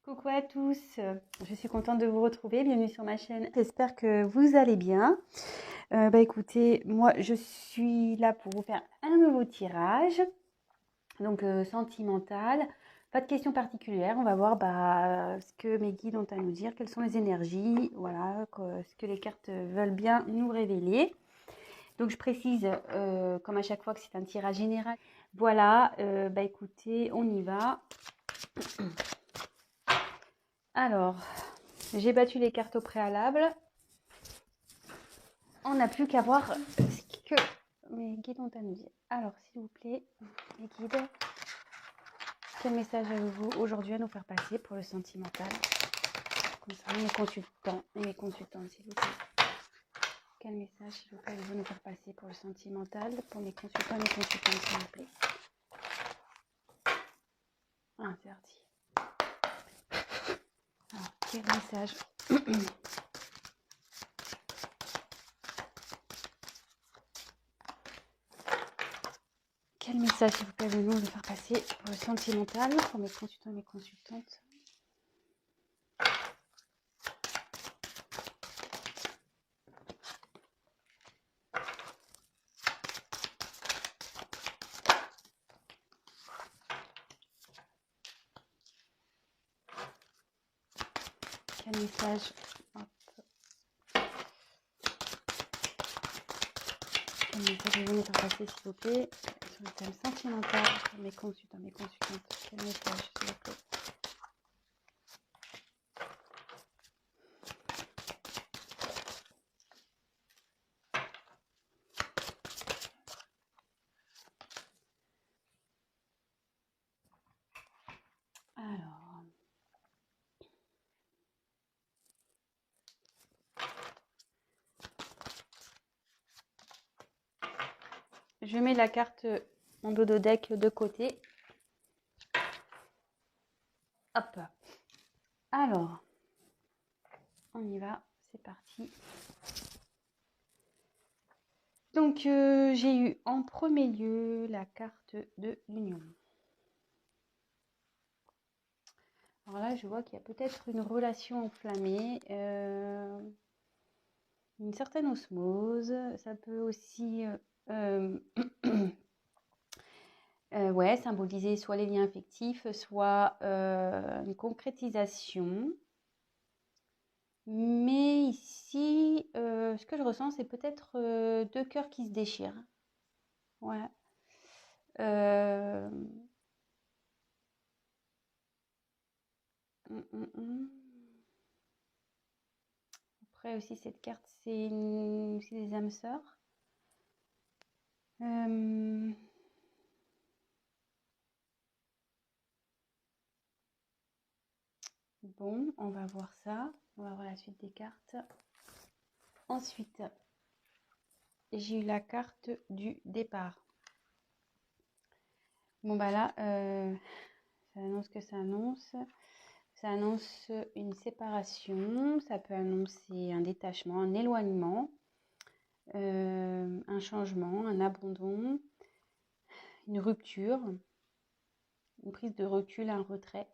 Coucou à tous, je suis contente de vous retrouver, bienvenue sur ma chaîne. J'espère que vous allez bien. Écoutez, moi je suis là pour vous faire un nouveau tirage, donc sentimental. Pas de questions particulières, on va voir ce que mes guides ont à nous dire, quelles sont les énergies, voilà, ce que les cartes veulent bien nous révéler. Donc je précise, comme à chaque fois, que c'est un tirage général. Voilà, écoutez, on y va. Alors, j'ai battu les cartes au préalable. On n'a plus qu'à voir ce que mes guides ont à nous dire. Alors, s'il vous plaît, les guides, quel message avez-vous aujourd'hui à nous faire passer pour le sentimental concernant mes consultants et mes consultantes, s'il vous plaît. Quel message, s'il vous plaît, avez-vous nous faire passer pour le sentimental pour mes consultants et mes consultantes, s'il vous plaît. Ah, c'est parti. Alors, quel message Quel message, s'il vous plaît, avez-vous nous faire passer pour le sentimental pour mes consultants et mes consultantes? Quel message? Hop. Quel message avez-vous nous faire passer, s'il vous plaît, sur le thème sentimental pour mes consultants, mes consultantes? Quel message, s'il vous plaît? Alors, je mets la carte, mon dodo deck de côté. Hop. Alors, on y va, c'est parti. Donc, j'ai eu en premier lieu la carte de l'union. Alors là, je vois qu'il y a peut-être une relation enflammée, une certaine osmose. Ça peut aussi ouais, symboliser soit les liens affectifs, soit une concrétisation. Mais ici, ce que je ressens, c'est peut-être deux cœurs qui se déchirent. Ouais. Euh, hum, hum, hum. Après aussi, cette carte, c'est des âmes sœurs. Bon, on va voir ça. On va voir la suite des cartes. Ensuite, j'ai eu la carte du départ. Bon, bah là, ça annonce que ça annonce. Ça annonce une séparation. Ça peut annoncer un détachement, un éloignement, un changement, un abandon, une rupture, une prise de recul, un retrait.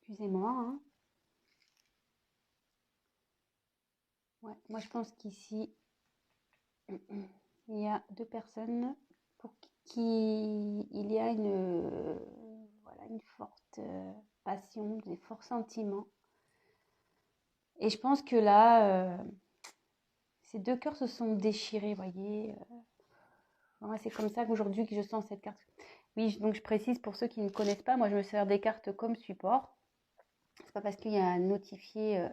Excusez-moi, hein. Ouais, moi, je pense qu'ici, il y a deux personnes pour qui il y a voilà, une forte passion, des forts sentiments. Et je pense que là, ces deux cœurs se sont déchirés, vous voyez. Moi, c'est comme ça qu'aujourd'hui que je sens cette carte. Oui, donc je précise pour ceux qui ne connaissent pas, moi je me sers des cartes comme support. C'est pas parce qu'il y a un notifié,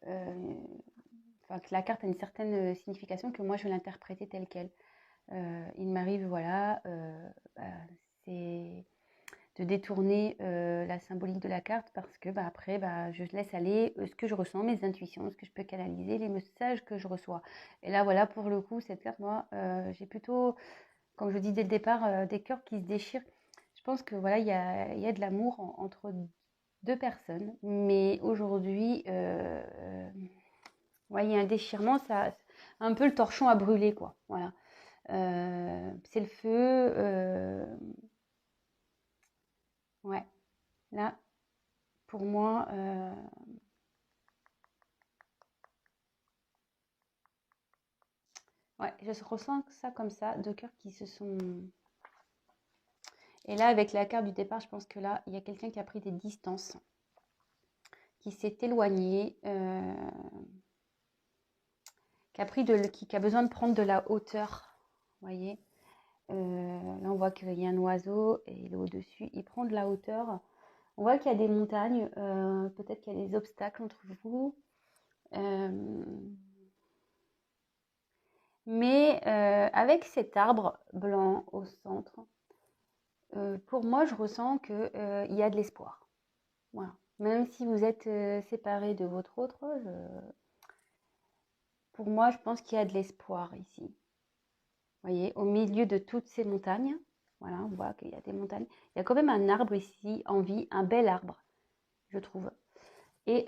enfin que la carte a une certaine signification que moi je vais l'interpréter telle quelle. Il m'arrive, voilà, c'est de détourner la symbolique de la carte parce que après, je laisse aller ce que je ressens, mes intuitions, ce que je peux canaliser, les messages que je reçois. Et là, voilà, pour le coup, cette carte, moi, j'ai plutôt, comme je dis dès le départ, des cœurs qui se déchirent. Je pense que voilà, il y a de l'amour entre 2 personnes. Mais aujourd'hui, ouais, il y a un déchirement, ça, un peu le torchon a brûlé, quoi. Voilà. C'est le feu. Ouais, là, pour moi, ouais, je ressens ça comme ça, 2 cœurs qui se sont. Et là, avec la carte du départ, je pense que là, il y a quelqu'un qui a pris des distances, qui s'est éloigné, qui a besoin de prendre de la hauteur. Vous voyez, là, on voit qu'il y a un oiseau et il est au-dessus. Il prend de la hauteur. On voit qu'il y a des montagnes, peut-être qu'il y a des obstacles entre vous. Mais avec cet arbre blanc au centre, pour moi, je ressens qu'il y a de l'espoir. Voilà. Même si vous êtes séparés de votre autre, pour moi, je pense qu'il y a de l'espoir ici. Vous voyez, au milieu de toutes ces montagnes, voilà, on voit qu'il y a des montagnes. Il y a quand même un arbre ici en vie, un bel arbre, je trouve. Et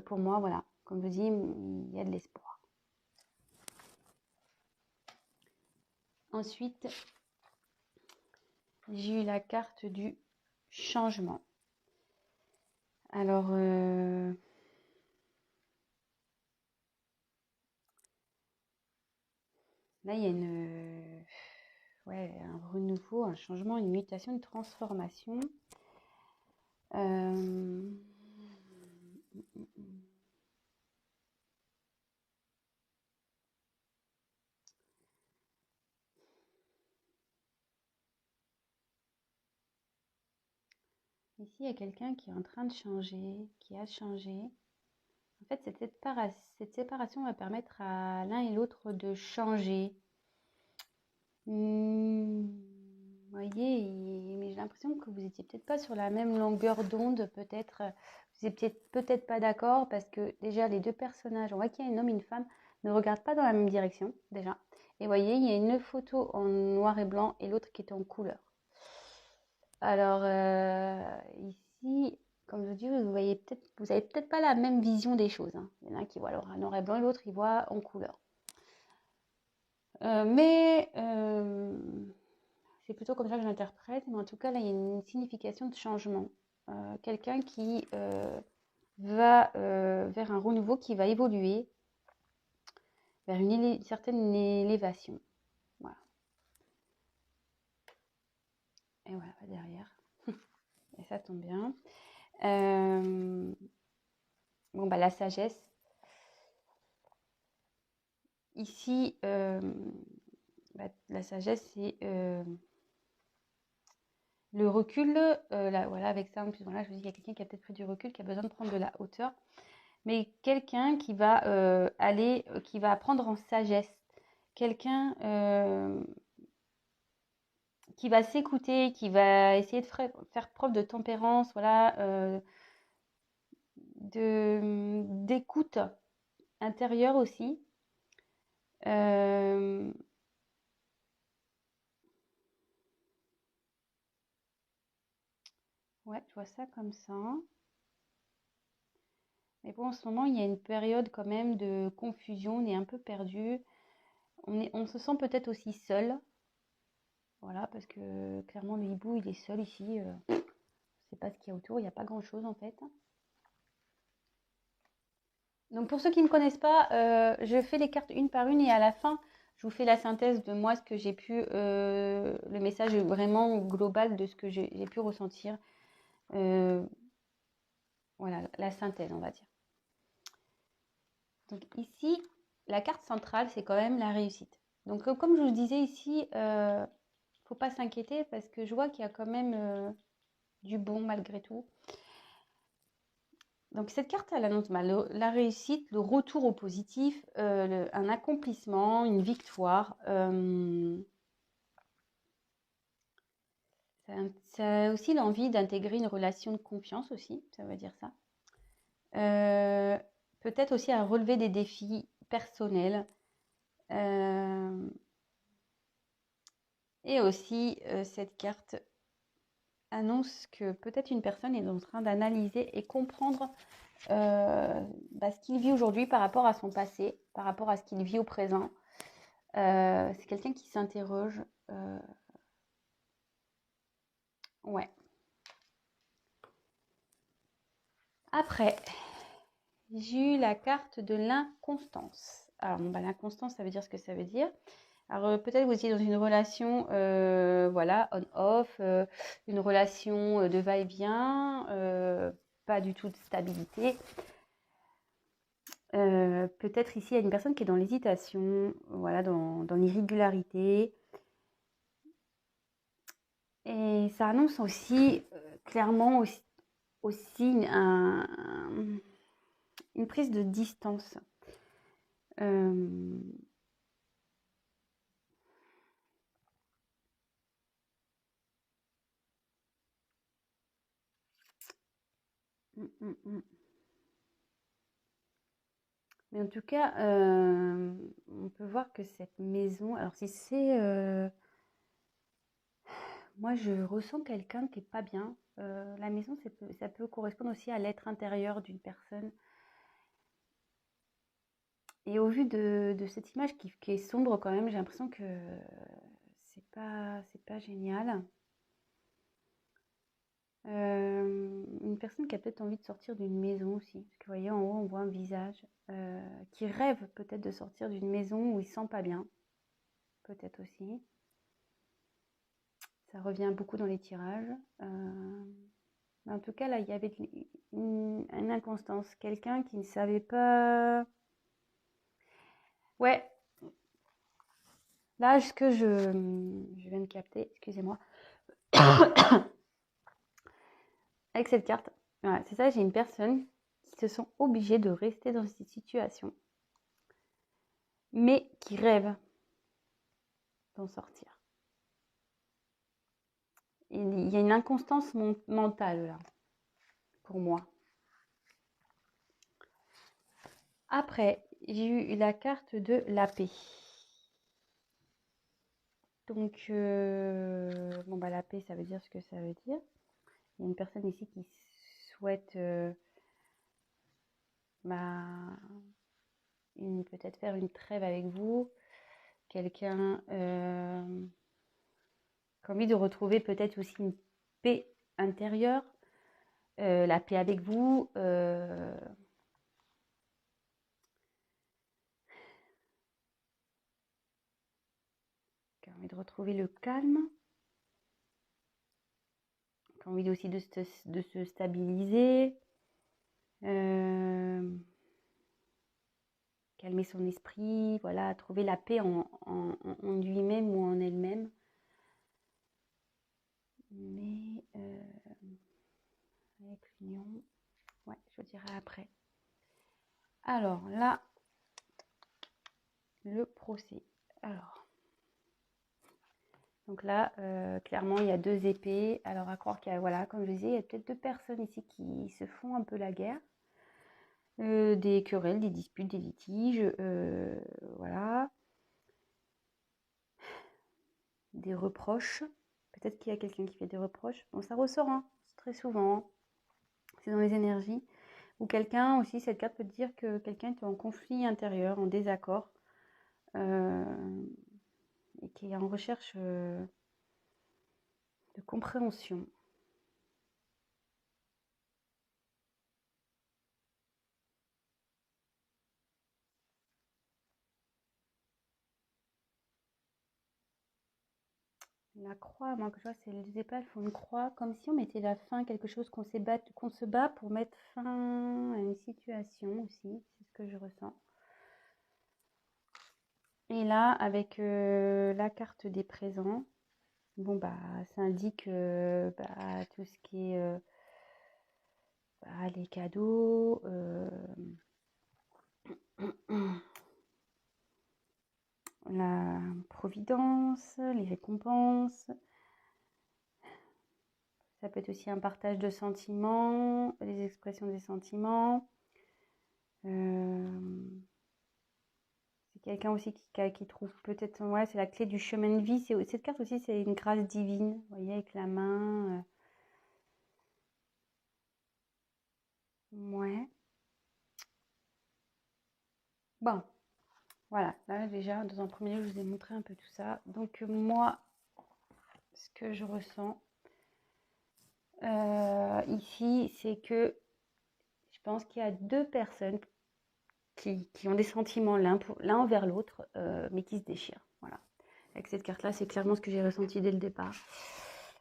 pour moi, voilà, comme je dis, il y a de l'espoir. Ensuite, j'ai eu la carte du changement. Alors, là, il y a ouais, un renouveau, un changement, une mutation, une transformation. Ici, il y a quelqu'un qui est en train de changer, qui a changé. En fait, cette séparation va permettre à l'un et l'autre de changer. Vous voyez, mais j'ai l'impression que vous n'étiez peut-être pas sur la même longueur d'onde, peut-être. Vous n'étiez peut-être pas d'accord parce que déjà, les 2 personnages, on voit qu'il y a un homme et une femme, ne regardent pas dans la même direction, déjà. Et vous voyez, il y a une photo en noir et blanc et l'autre qui est en couleur. Alors, ici, comme je dis, vous avez peut-être pas la même vision des choses, hein. Il y en a un qui voit en noir et blanc et l'autre, il voit en couleur. Mais c'est plutôt comme ça que je l'interprète. Mais en tout cas, là, il y a une signification de changement. Quelqu'un qui va vers un renouveau, qui va évoluer vers une certaine élévation. Voilà. Et voilà, derrière. Et ça tombe bien. Bon, bah, la sagesse. Ici, bah, la sagesse, c'est le recul. Là, voilà, avec ça, en plus, voilà, je vous dis, il y a quelqu'un qui a peut-être pris du recul, qui a besoin de prendre de la hauteur. Mais quelqu'un qui va qui va apprendre en sagesse. Quelqu'un qui va s'écouter, qui va essayer de faire preuve de tempérance, voilà, d'écoute intérieure aussi. Ouais, je vois ça comme ça. Mais bon, en ce moment, il y a une période quand même de confusion, on est un peu perdu. On se sent peut-être aussi seul. Voilà, parce que clairement, le hibou, il est seul ici. Je ne sais pas ce qu'il y a autour, il n'y a pas grand-chose en fait. Donc pour ceux qui ne me connaissent pas, je fais les cartes une par une et à la fin, je vous fais la synthèse de moi, ce que j'ai pu, le message vraiment global de ce que j'ai pu ressentir. Voilà, la synthèse, on va dire. Donc ici, la carte centrale, c'est quand même la réussite. Donc comme je vous disais ici, il ne faut pas s'inquiéter parce que je vois qu'il y a quand même du bon malgré tout. Donc cette carte, elle annonce la réussite, le retour au positif, un accomplissement, une victoire. Ça a aussi l'envie d'intégrer une relation de confiance aussi, ça veut dire ça. Peut-être aussi à relever des défis personnels. Et aussi cette carte annonce que peut-être une personne est en train d'analyser et comprendre ce qu'il vit aujourd'hui par rapport à son passé, par rapport à ce qu'il vit au présent. C'est quelqu'un qui s'interroge. Ouais. Après, j'ai eu la carte de l'inconstance. Alors, l'inconstance, ça veut dire ce que ça veut dire. Alors, peut-être vous étiez dans une relation, voilà, on-off, une relation de va-et-vient, pas du tout de stabilité. Peut-être ici, il y a une personne qui est dans l'hésitation, voilà, dans l'irrégularité. Et ça annonce aussi, clairement, aussi une prise de distance. Mais en tout cas, on peut voir que cette maison, alors si c'est, moi je ressens quelqu'un qui est pas bien. La maison, ça peut correspondre aussi à l'être intérieur d'une personne. Et au vu de cette image qui est sombre quand même, j'ai l'impression que c'est pas génial. Une personne qui a peut-être envie de sortir d'une maison aussi. Parce que vous voyez, en haut, on voit un visage qui rêve peut-être de sortir d'une maison où il ne se sent pas bien. Peut-être aussi. Ça revient beaucoup dans les tirages. Mais en tout cas, là, il y avait une inconstance. Quelqu'un qui ne savait pas... Ouais. Là, ce que je viens de capter, excusez-moi. Avec cette carte, voilà, c'est ça, j'ai une personne qui se sent obligée de rester dans cette situation, mais qui rêve d'en sortir. Et il y a une inconstance mentale là, pour moi. Après, j'ai eu la carte de la paix. Donc, la paix, ça veut dire ce que ça veut dire. Il y a une personne ici qui souhaite peut-être faire une trêve avec vous. Quelqu'un qui a envie de retrouver peut-être aussi une paix intérieure, la paix avec vous. Qui a envie de retrouver le calme. Qui a envie aussi de se stabiliser. Calmer son esprit, voilà, trouver la paix en lui-même ou en elle-même. Mais avec l'union, ouais, je dirais après. Alors là, le procès. Alors, donc là, clairement, il y a 2 épées. Alors à croire qu'il y a, voilà, comme je disais, il y a peut-être 2 personnes ici qui se font un peu la guerre. Des querelles, des disputes, des litiges, voilà. Des reproches. Peut-être qu'il y a quelqu'un qui fait des reproches. Bon, ça ressort, hein, très souvent. C'est dans les énergies. Ou quelqu'un aussi, cette carte peut dire que quelqu'un est en conflit intérieur, en désaccord, et qui est en recherche de compréhension. La croix, moi que je vois, c'est les épées font une croix, comme si on mettait la fin à quelque chose qu'on se bat pour mettre fin à une situation aussi, c'est ce que je ressens. Et là, avec la carte des présents, bon ça indique tout ce qui est les cadeaux, la providence, les récompenses. Ça peut être aussi un partage de sentiments, les expressions des sentiments. C'est quelqu'un aussi qui trouve peut-être, ouais, c'est la clé du chemin de vie. Cette carte aussi, c'est une grâce divine, vous voyez, avec la main. Ouais. Bon, voilà. Là, déjà, dans un premier lieu, je vous ai montré un peu tout ça. Donc, moi, ce que je ressens ici, c'est que je pense qu'il y a deux personnes qui ont des sentiments l'un envers l'autre, mais qui se déchirent. Voilà. Avec cette carte-là, c'est clairement ce que j'ai ressenti dès le départ.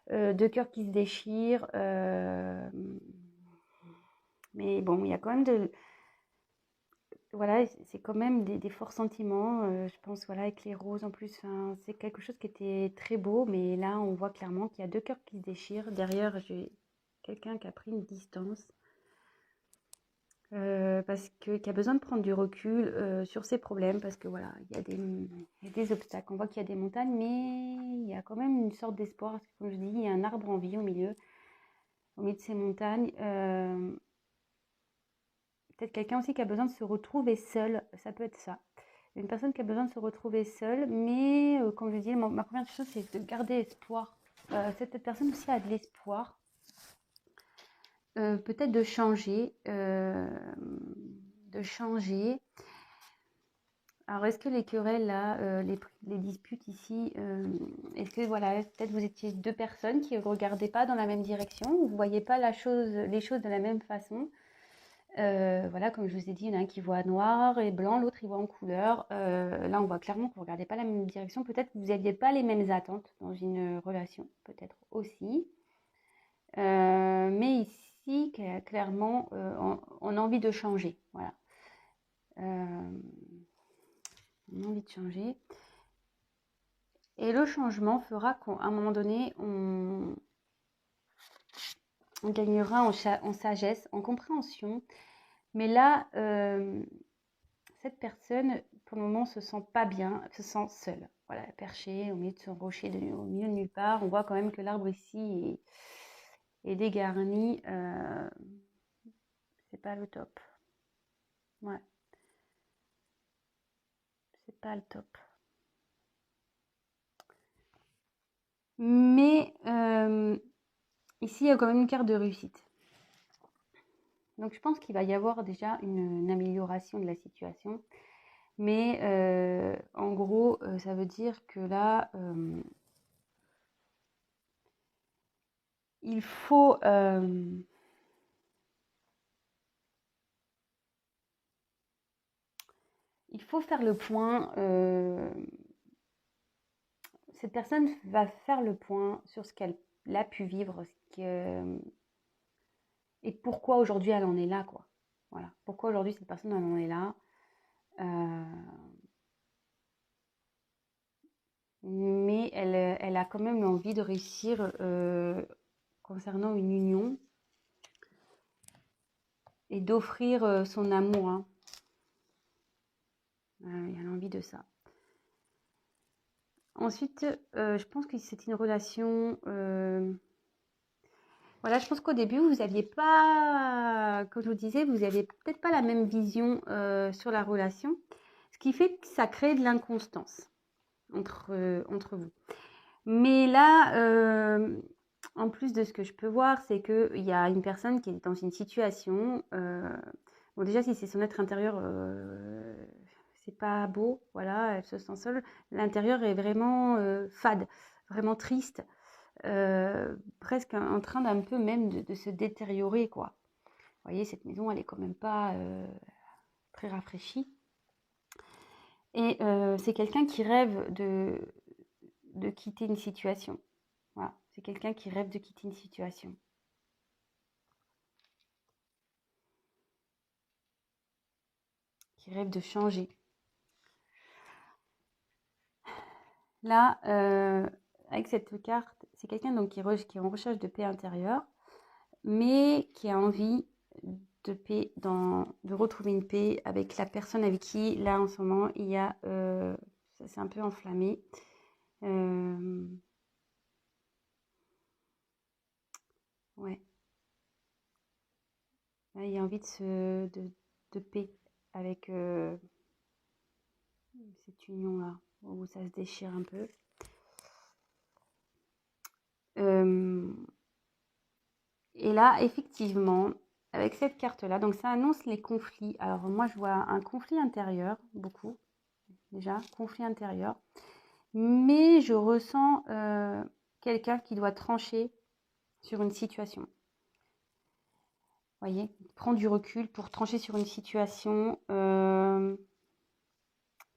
Deux cœurs qui se déchirent. Mais bon, il y a quand même voilà, c'est quand même des forts sentiments. Je pense, voilà, avec les roses en plus, c'est quelque chose qui était très beau, mais là, on voit clairement qu'il y a deux cœurs qui se déchirent. Derrière, j'ai quelqu'un qui a pris une distance. Parce que qui a besoin de prendre du recul sur ses problèmes, parce que voilà, il y a des obstacles. On voit qu'il y a des montagnes, mais il y a quand même une sorte d'espoir. Parce que, comme je dis, il y a un arbre en vie au milieu de ces montagnes. Peut-être quelqu'un aussi qui a besoin de se retrouver seul, ça peut être ça. Une personne qui a besoin de se retrouver seule, mais comme je dis, ma première chose, c'est de garder espoir. Cette personne aussi a de l'espoir. Peut-être de changer. Alors, est-ce que les querelles, là, les disputes ici, est-ce que, voilà, peut-être vous étiez deux personnes qui ne regardaient pas dans la même direction, vous ne voyez pas les choses de la même façon. Voilà, comme je vous ai dit, il y en a un qui voit noir et blanc, l'autre il voit en couleur. Là, on voit clairement que vous ne regardez pas la même direction. Peut-être que vous n'aviez pas les mêmes attentes dans une relation, peut-être aussi. Mais ici, clairement, on a envie de changer. Voilà. On a envie de changer. Et le changement fera qu'à un moment donné, on gagnera en sagesse, en compréhension. Mais là, cette personne, pour le moment, se sent pas bien, se sent seule. Voilà, perchée au milieu de son rocher, au milieu de nulle part. On voit quand même que l'arbre ici est dégarni. C'est pas le top. Ouais, c'est pas le top. Mais ici, il y a quand même une carte de réussite. Donc, je pense qu'il va y avoir déjà une amélioration de la situation. Mais en gros, ça veut dire que là, il faut faire le point. Cette personne va faire le point sur ce qu'elle a pu vivre, et pourquoi aujourd'hui elle en est là, quoi. Voilà. Pourquoi aujourd'hui cette personne elle en est là. Mais elle a quand même l'envie de réussir concernant une union et d'offrir son amour. Hein. Il a l'envie de ça. Ensuite, je pense que c'est une relation. Voilà, je pense qu'au début, vous n'aviez pas, comme je vous disais, vous n'aviez peut-être pas la même vision sur la relation, ce qui fait que ça crée de l'inconstance entre vous. Mais là, en plus de ce que je peux voir, c'est qu'il y a une personne qui est dans une situation. Bon, déjà, si c'est son être intérieur, c'est pas beau, voilà, elle se sent seule. L'intérieur est vraiment fade, vraiment triste. Presque en train d'un peu même de se détériorer, quoi. Vous voyez, cette maison, elle est quand même pas très rafraîchie. Et c'est quelqu'un qui rêve de quitter une situation. Voilà, c'est quelqu'un qui rêve de quitter une situation. Qui rêve de changer. Là, avec cette carte, c'est quelqu'un donc qui est en recherche de paix intérieure, mais qui a envie de paix, de retrouver une paix avec la personne avec qui, là, en ce moment, il y a... ça s'est un peu enflammé. Ouais. Là, il y a envie de paix avec cette union-là, où ça se déchire un peu. Et là, effectivement, avec cette carte-là. Donc, ça annonce les conflits. Alors, moi, je vois un conflit intérieur, beaucoup, déjà, conflit intérieur. Mais je ressens quelqu'un qui doit trancher sur une situation. Vous voyez, prendre du recul pour trancher sur une situation,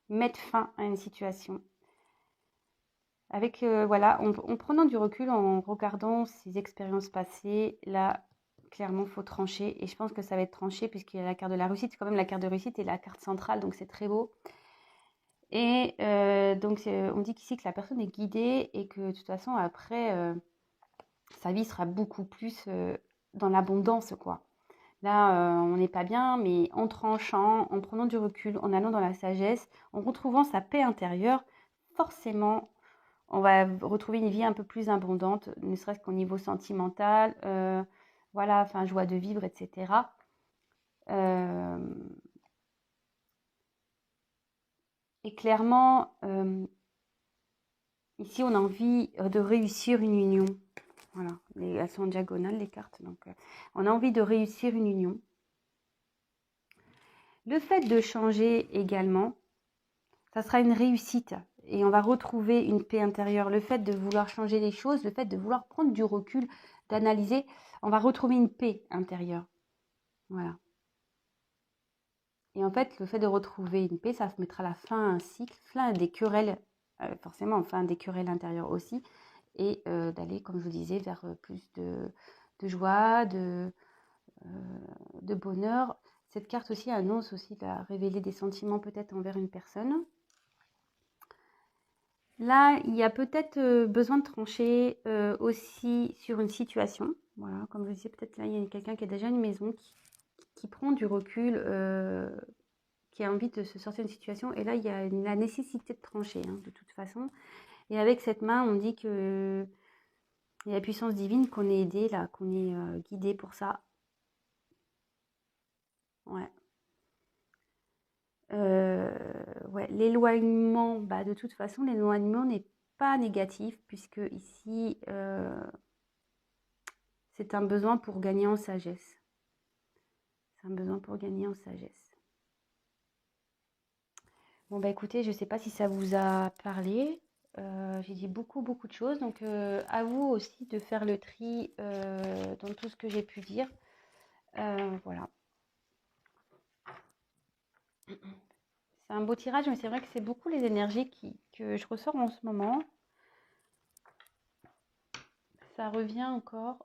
mettre fin à une situation. Avec, voilà, en prenant du recul, en regardant ses expériences passées, là, clairement, il faut trancher. Et je pense que ça va être tranché puisqu'il y a la carte de la réussite. C'est quand même la carte de réussite et la carte centrale, donc c'est très beau. Et donc, on dit qu'ici que la personne est guidée et que de toute façon, après, sa vie sera beaucoup plus dans l'abondance, quoi. Là, on n'est pas bien, mais en tranchant, en prenant du recul, en allant dans la sagesse, en retrouvant sa paix intérieure, forcément, on va retrouver une vie un peu plus abondante, ne serait-ce qu'au niveau sentimental, voilà, enfin, joie de vivre, etc. Et clairement, ici, on a envie de réussir une union. Voilà, elles sont en diagonale, les cartes. Donc, on a envie de réussir une union. Le fait de changer également, ça sera une réussite. Et on va retrouver une paix intérieure. Le fait de vouloir changer les choses, le fait de vouloir prendre du recul, d'analyser, on va retrouver une paix intérieure. Voilà. Et en fait, le fait de retrouver une paix, ça mettra la fin à un cycle, fin à des querelles, forcément, fin à des querelles intérieures aussi. Et d'aller, comme je vous disais, vers plus de joie, de bonheur. Cette carte aussi annonce aussi de révéler des sentiments peut-être envers une personne. Là, il y a peut-être besoin de trancher aussi sur une situation. Voilà, comme je disais, peut-être là, il y a quelqu'un qui a déjà une maison, qui prend du recul, qui a envie de se sortir d'une situation. Et là, il y a la nécessité de trancher, hein, de toute façon. Et avec cette main, on dit que il y a la puissance divine, qu'on est aidé, là, qu'on est guidé pour ça. Ouais. Ouais, l'éloignement, bah, de toute façon, l'éloignement n'est pas négatif, puisque ici, c'est un besoin pour gagner en sagesse. C'est un besoin pour gagner en sagesse. Bon, bah écoutez, je ne sais pas si ça vous a parlé. J'ai dit beaucoup, beaucoup de choses. Donc, à vous aussi de faire le tri dans tout ce que j'ai pu dire. Voilà. C'est un beau tirage, mais c'est vrai que c'est beaucoup les énergies que je ressors en ce moment. Ça revient encore.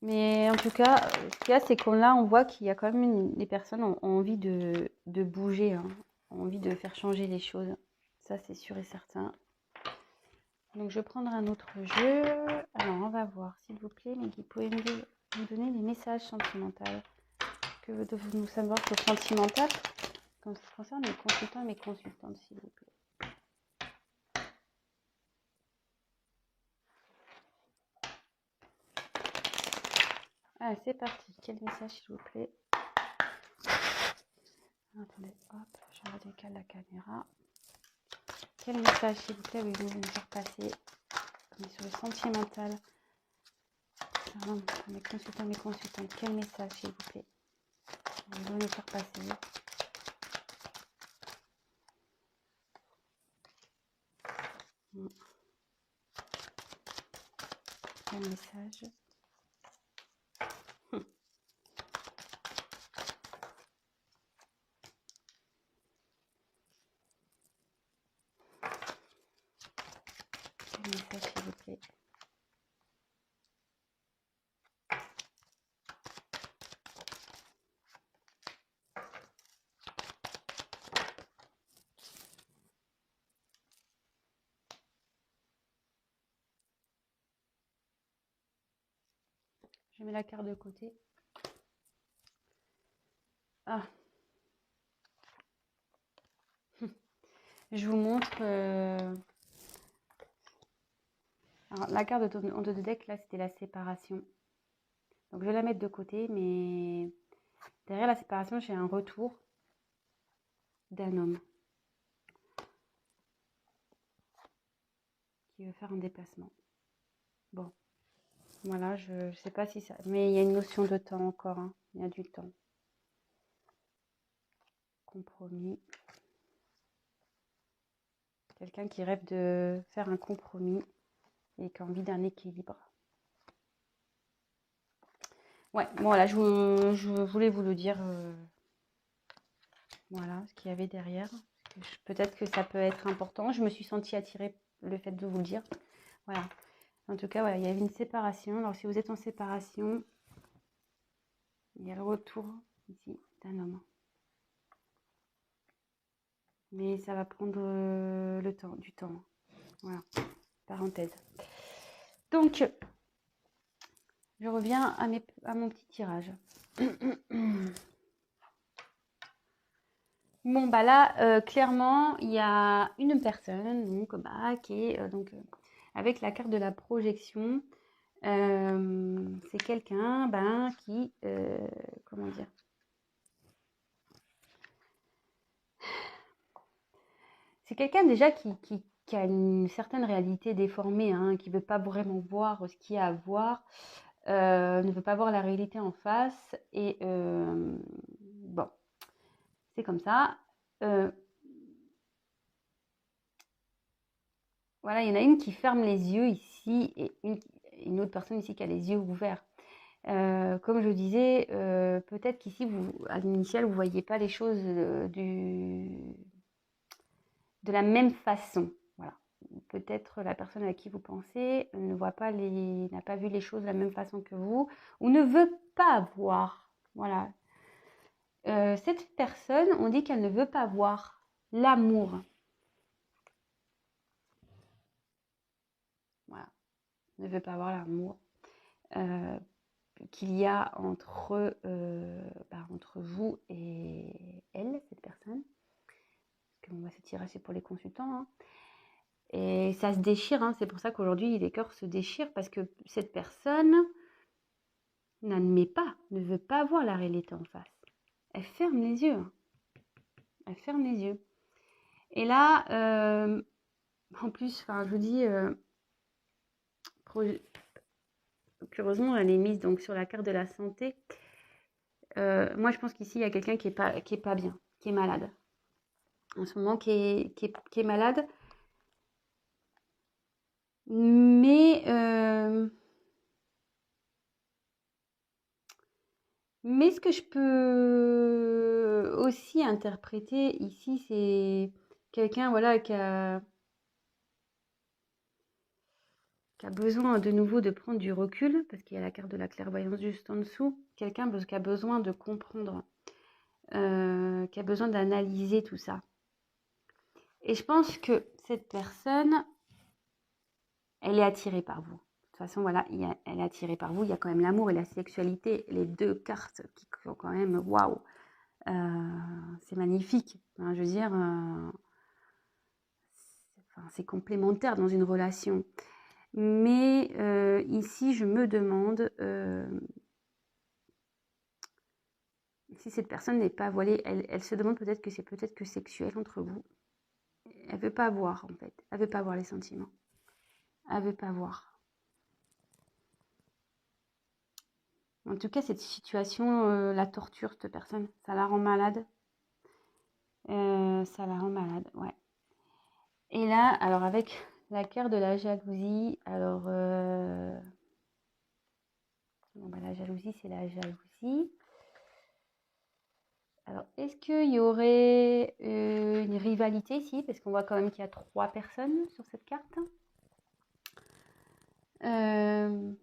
Mais en tout cas, ce qu'il y a, c'est qu'on là, on voit qu'il y a quand même les personnes ont envie de bouger, hein, ont envie de faire changer les choses. Ça, c'est sûr et certain. Donc, je vais prendre un autre jeu. Alors, on va voir, s'il vous plaît, mais vous pouvez me donner des messages sentimentaux. Que devez-vous savoir sur le sentimental quand ça concerne mes consultants et mes consultantes, s'il vous plaît. Ah, c'est parti. Quel message, s'il vous plaît? Attendez, hop, je redécale la caméra. Quel message, s'il vous plaît, avez-vous me faire passer? On est sur le sentimental. Mes consultants, mes consultantes, quel message, s'il vous plaît? Vous me faire passer. Quel message? Quel message, s'il vous plaît? Je mets la carte de côté. Ah. Je vous montre. Alors, la carte en deux de deck, là, c'était la séparation. Donc, je vais la mettre de côté, mais derrière la séparation, j'ai un retour d'un homme qui veut faire un déplacement. Bon. Voilà, je ne sais pas si ça... Mais il y a une notion de temps encore, hein. Il y a du temps. Compromis. Quelqu'un qui rêve de faire un compromis et qui a envie d'un équilibre. Ouais, bon, voilà, je voulais vous le dire. Voilà, ce qu'il y avait derrière. Peut-être que ça peut être important. Je me suis sentie attirée le fait de vous le dire. Voilà. En tout cas, voilà, il y avait une séparation. Alors, si vous êtes en séparation, il y a le retour ici d'un homme. Mais ça va prendre du temps. Voilà, parenthèse. Donc, je reviens à mon petit tirage. Bon, bah là, clairement, il y a une personne donc, bah, qui est avec la carte de la projection. C'est quelqu'un qui, comment dire, c'est quelqu'un déjà qui a une certaine réalité déformée, hein, qui ne veut pas vraiment voir ce qu'il y a à voir, ne veut pas voir la réalité en face. Et bon, c'est comme ça. Voilà, il y en a une qui ferme les yeux ici et une autre personne ici qui a les yeux ouverts. Comme je disais, peut-être qu'ici, à l'initial, vous ne voyez pas les choses de la même façon. Voilà. Peut-être la personne à qui vous pensez n'a pas vu les choses de la même façon que vous, ou ne veut pas voir. Voilà. Cette personne, on dit qu'elle ne veut pas voir l'amour. Voilà. Ne veut pas voir l'amour qu'il y a entre vous et elle, cette personne. Parce que ce tirage, c'est pour les consultants. Hein. Et ça se déchire, hein. C'est pour ça qu'aujourd'hui, les cœurs se déchirent, parce que cette personne n'admet pas, ne veut pas voir la réalité en face. Elle ferme les yeux. Hein. Elle ferme les yeux. Et là, en plus, je vous dis, curieusement, elle est mise donc, sur la carte de la santé. Moi, je pense qu'ici, il y a quelqu'un qui est pas bien, qui est malade. En ce moment, qui est malade. Mais ce que je peux aussi interpréter ici, c'est quelqu'un voilà, qui a besoin de nouveau de prendre du recul, parce qu'il y a la carte de la clairvoyance juste en dessous. Quelqu'un qui a besoin de comprendre, qui a besoin d'analyser tout ça. Et je pense que cette personne, elle est attirée par vous. De toute façon, voilà, elle est attirée par vous. Il y a quand même l'amour et la sexualité, les deux cartes qui sont quand même waouh. C'est magnifique. Hein, je veux dire, c'est complémentaire dans une relation. Mais ici, je me demande si cette personne n'est pas voilée. Elle se demande peut-être que c'est peut-être que sexuel entre vous. Elle veut pas voir, en fait. Elle veut pas voir les sentiments. Elle veut pas voir. En tout cas, cette situation la torture, cette personne. Ça la rend malade. Ça la rend malade, ouais. Et là, alors avec la carte de la jalousie, alors la jalousie, c'est la jalousie. Alors, est-ce qu'il y aurait une rivalité ici? Parce qu'on voit quand même qu'il y a 3 personnes sur cette carte. Ouais,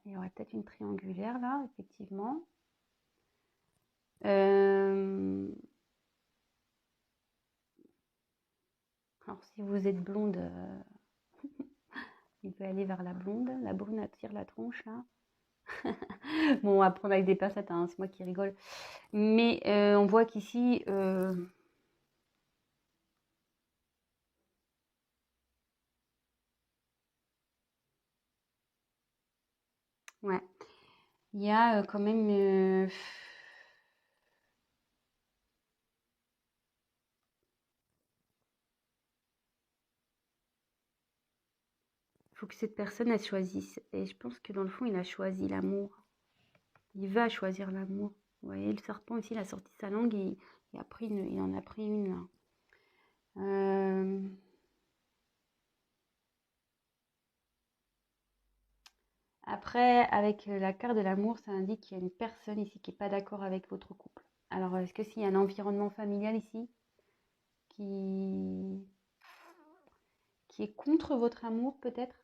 il y aurait peut-être une triangulaire là, effectivement. Alors, si vous êtes blonde, il peut aller vers la blonde. La brune attire la tronche là. Bon, on va prendre avec des pincettes, hein, c'est moi qui rigole. Mais on voit qu'ici, ouais, il y a quand même faut que cette personne, elle choisisse. Et je pense que dans le fond, il a choisi l'amour. Il va choisir l'amour. Vous voyez, le serpent ici, il a sorti sa langue et il en a pris une là. Après, avec la carte de l'amour, ça indique qu'il y a une personne ici qui n'est pas d'accord avec votre couple. Alors, est-ce que s'il y a un environnement familial ici qui est contre votre amour, peut-être?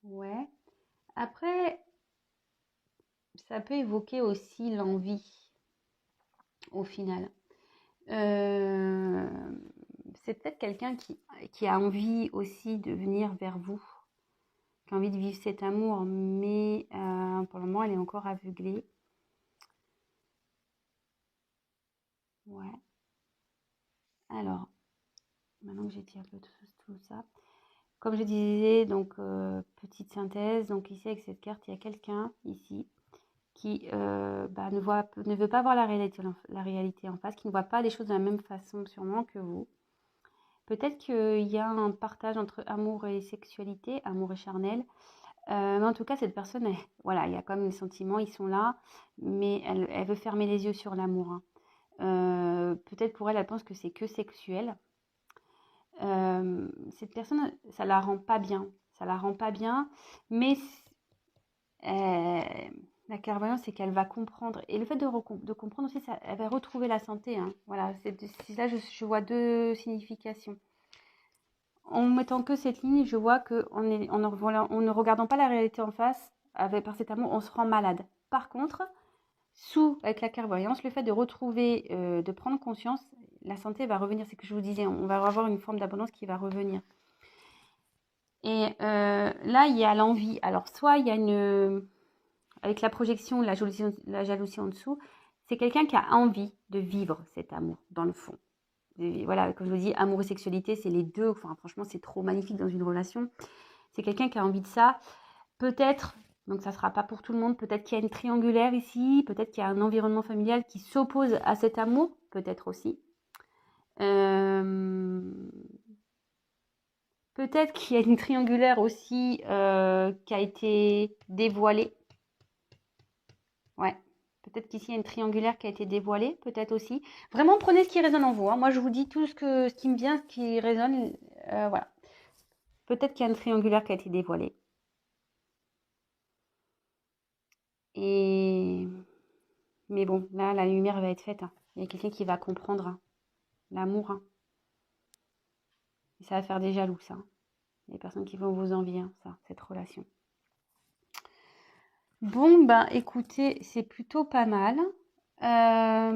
Ouais. Après, ça peut évoquer aussi l'envie, au final. C'est peut-être quelqu'un qui a envie aussi de venir vers vous, qui a envie de vivre cet amour, mais pour le moment, elle est encore aveuglée. Ouais. Alors, maintenant que j'ai dit un peu tout ça, comme je disais, donc petite synthèse, donc ici avec cette carte, il y a quelqu'un ici qui ne veut pas voir la réalité en face, qui ne voit pas les choses de la même façon sûrement que vous. Peut-être qu'il y a un partage entre amour et sexualité, amour et charnel. Mais en tout cas, cette personne, voilà, il y a quand même des sentiments, ils sont là, mais elle veut fermer les yeux sur l'amour. Hein. Peut-être pour elle, elle pense que c'est que sexuel. Cette personne, ça la rend pas bien. Ça la rend pas bien, mais la clairvoyance, c'est qu'elle va comprendre. Et le fait de comprendre aussi, elle va retrouver la santé. Hein. Voilà, là, je vois deux significations. En mettant que cette ligne, je vois qu'en ne regardant pas la réalité en face, par cet amour, on se rend malade. Par contre, avec la clairvoyance, le fait de retrouver, de prendre conscience, la santé va revenir. C'est ce que je vous disais, on va avoir une forme d'abondance qui va revenir. Et là, il y a l'envie. Alors, soit il y a avec la projection, la jalousie en dessous, c'est quelqu'un qui a envie de vivre cet amour, dans le fond. Et voilà, comme je vous dis, amour et sexualité, c'est les deux. Enfin, franchement, c'est trop magnifique dans une relation. C'est quelqu'un qui a envie de ça. Peut-être, donc ça ne sera pas pour tout le monde, peut-être qu'il y a une triangulaire ici, peut-être qu'il y a un environnement familial qui s'oppose à cet amour, peut-être aussi. Peut-être qu'il y a une triangulaire aussi qui a été dévoilée. Ouais. Peut-être qu'ici, il y a une triangulaire qui a été dévoilée, peut-être aussi. Vraiment, prenez ce qui résonne en vous. Hein. Moi, je vous dis tout ce qui me vient, ce qui résonne. Voilà. Peut-être qu'il y a une triangulaire qui a été dévoilée. Mais bon, là, la lumière va être faite. Hein. Il y a quelqu'un qui va comprendre hein, l'amour. Hein. Et ça va faire des jaloux, ça. Les personnes qui vont vous envier, hein, ça, cette relation. Bon, ben, écoutez, c'est plutôt pas mal. Je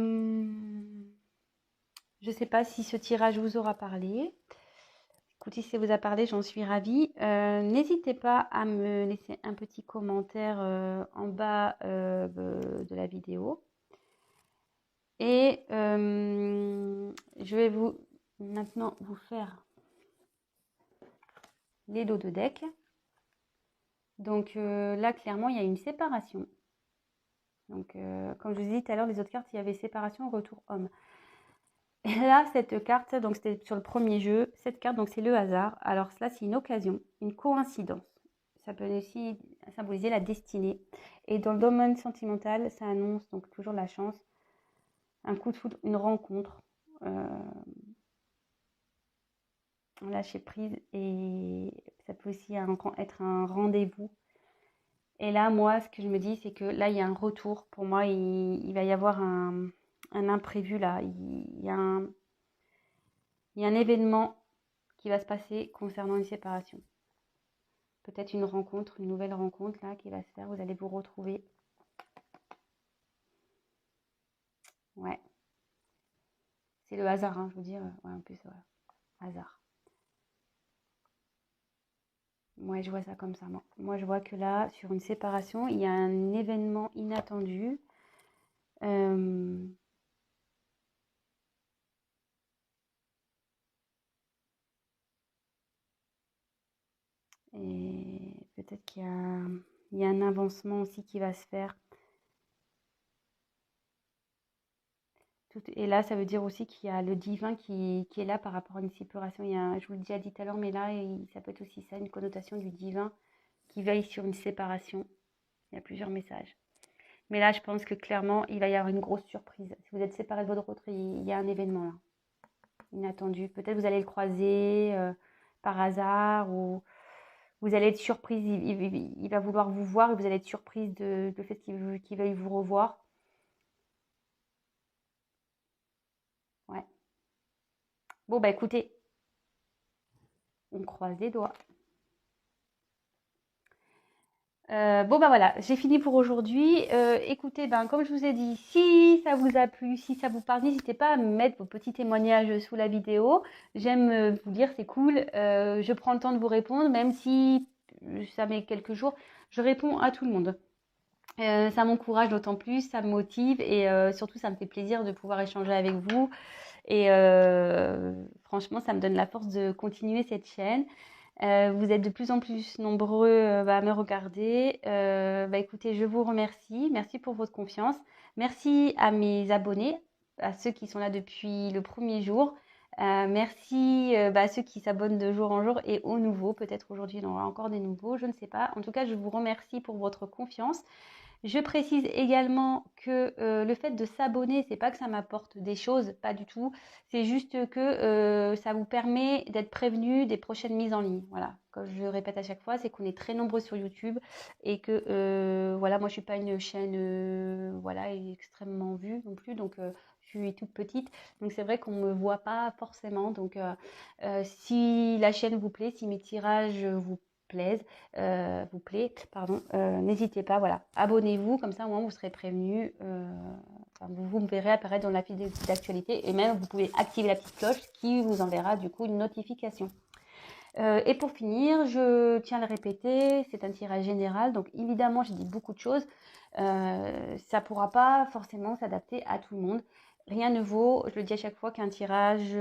ne sais pas si ce tirage vous aura parlé. Écoutez, si ça vous a parlé, j'en suis ravie. N'hésitez pas à me laisser un petit commentaire en bas de la vidéo. Et je vais maintenant vous faire les dos de deck. Donc là, clairement, il y a une séparation. Donc, comme je vous ai dit tout à l'heure, les autres cartes, il y avait séparation, retour homme. Et là, cette carte, donc c'était sur le premier jeu, cette carte, donc c'est le hasard. Alors cela, c'est une occasion, une coïncidence. Ça peut aussi symboliser la destinée. Et dans le domaine sentimental, ça annonce donc toujours la chance, un coup de foudre, une rencontre, lâcher prise. Et ça peut aussi être un rendez-vous. Et là, moi, ce que je me dis, c'est que là, il y a un retour. Pour moi, il va y avoir un imprévu là. Il y a un événement qui va se passer concernant une séparation. Peut-être une rencontre, une nouvelle rencontre là qui va se faire. Vous allez vous retrouver. Ouais. C'est le hasard, hein, je vous dis. Ouais, en plus, voilà. Hasard. Moi, je vois ça comme ça. Moi, je vois que là, sur une séparation, il y a un événement inattendu. Et peut-être qu'il y a un avancement aussi qui va se faire. Et là, ça veut dire aussi qu'il y a le divin qui est là par rapport à une séparation. Je vous l'ai déjà dit tout à l'heure, mais là, ça peut être aussi ça, une connotation du divin qui veille sur une séparation. Il y a plusieurs messages. Mais là, je pense que clairement, il va y avoir une grosse surprise. Si vous êtes séparés de votre autre, il y a un événement là, inattendu. Peut-être vous allez le croiser par hasard ou vous allez être surprise. Il va vouloir vous voir et vous allez être surprise de fait qu'il veuille vous revoir. Ouais. Bon, bah écoutez, on croise les doigts. Bon bah voilà, j'ai fini pour aujourd'hui. Écoutez, ben comme je vous ai dit, si ça vous a plu, si ça vous parle, n'hésitez pas à me mettre vos petits témoignages sous la vidéo. J'aime vous lire, c'est cool. Je prends le temps de vous répondre, même si ça met quelques jours. Je réponds à tout le monde. Ça m'encourage d'autant plus, ça me motive et surtout ça me fait plaisir de pouvoir échanger avec vous. Et franchement, ça me donne la force de continuer cette chaîne. Vous êtes de plus en plus nombreux à me regarder. Écoutez, je vous remercie. Merci pour votre confiance. Merci à mes abonnés, à ceux qui sont là depuis le premier jour. Merci à ceux qui s'abonnent de jour en jour et aux nouveaux. Peut-être aujourd'hui, il y en aura encore des nouveaux, je ne sais pas. En tout cas, je vous remercie pour votre confiance. Je précise également que le fait de s'abonner, c'est pas que ça m'apporte des choses, pas du tout. C'est juste que ça vous permet d'être prévenu des prochaines mises en ligne. Voilà, comme je le répète à chaque fois, c'est qu'on est très nombreux sur YouTube et que voilà, moi je suis pas une chaîne voilà extrêmement vue non plus, donc je suis toute petite, donc c'est vrai qu'on me voit pas forcément. Donc si la chaîne vous plaît, si mes tirages vous plaît, pardon, n'hésitez pas, voilà, abonnez-vous, comme ça au moins vous serez prévenus, vous me verrez apparaître dans la file d'actualité et même vous pouvez activer la petite cloche qui vous enverra du coup une notification. Et pour finir, je tiens à le répéter, c'est un tirage général, donc évidemment j'ai dit beaucoup de choses, ça pourra pas forcément s'adapter à tout le monde. Rien ne vaut, je le dis à chaque fois, qu'un tirage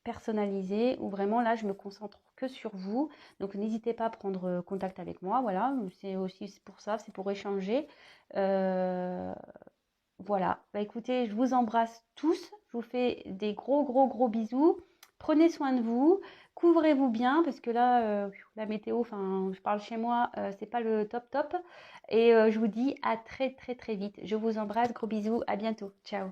personnalisé où vraiment là je me concentre que sur vous. Donc n'hésitez pas à prendre contact avec moi, voilà, c'est aussi pour ça, c'est pour échanger. Voilà, écoutez, je vous embrasse tous, je vous fais des gros bisous. Prenez soin de vous, couvrez-vous bien parce que là, la météo, enfin, je parle chez moi, c'est pas le top. Et je vous dis à très vite. Je vous embrasse, gros bisous, à bientôt. Ciao.